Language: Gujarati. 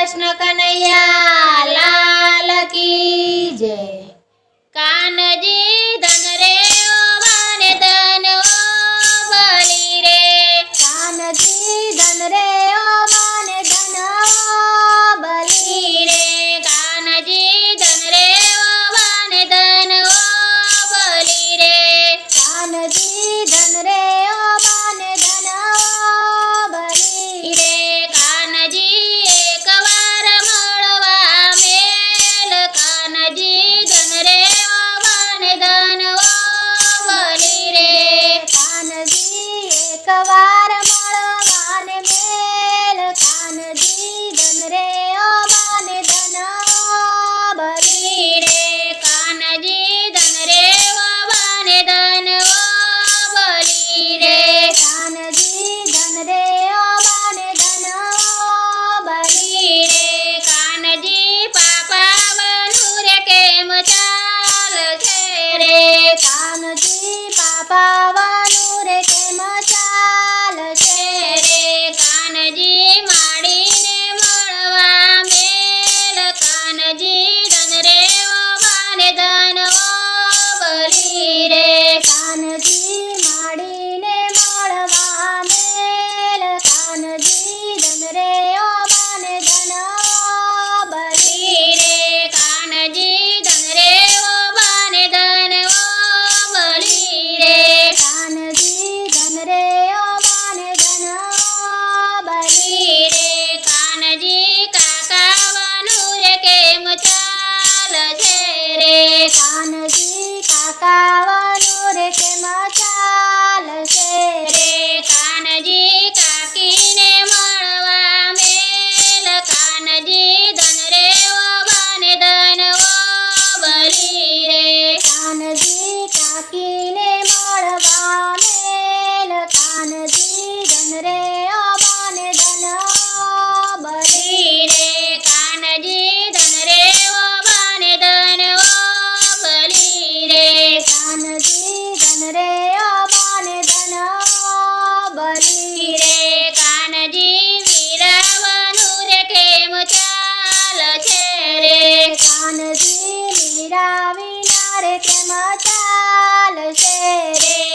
कृष्ण कन्हैया लाल की जय। कानजी धन रे ओ बने धन ओ बली रे। कानजी धन रे ओ बने धन ओ बली रे। कानजी धन रे ओ बने धन ओ बली रे। कानजी धन रे ओ बने धन ओ बली रे। कानजी एक वार મળવા મેલ। કાનજી ધન રે ઓ બને ધન ઓ બલી રે। કાનજી એક વાર મળવાને મેલ। કાનજી ધન રે ઓ બને ધન ઓ બલી રે। કાનજી ધન રે ઓ બને ધન ઓ બલી રે। કાનજી ધન રે ઓ બને ધન ઓ બલી રે। કાનજી પાપાવનું રે કેમ ચાલશે રે। કાનજી પાપાવનું રે કેમ ચાલશે રે। કાનજી માડીને મળવા મેલ। કાનજી ધન રે ઓ બને ધન ઓ બલી રે। કાનજી માડીને મળવા મેલ। કાનજી ધન રે ઓ બને ધન ઓ બલી રે। કાનજી ધન રે ઓ બને ધન ઓ બલી રે। કાનજી ધન રે ઓ બને ધન ઓ બલી રે। કાનજી કાકાવાનું રે કેમ ચાલશે રે। કાનજી કાકાવાનું રે કેમ ચાલશે રે। કાનજી કાકીને મળવા મેલ। કાનજી ધન રે ઓ બને ધન ઓ બલી રે। કાનજી કાકીને મળવા મેલ। કાનજી ધન રે ઓ બને ધન ઓ બલી રે। કાનજી ધન રે ઓ બને ધન ઓ બલી રે। કાનજી ધન રે ઓ બને ધન ઓ બલી રે। કાનજી વીરાવાનું રે કેમ ચાલશે રે। કાનજી વીરા વિના રે કેમ ચાલશે રે।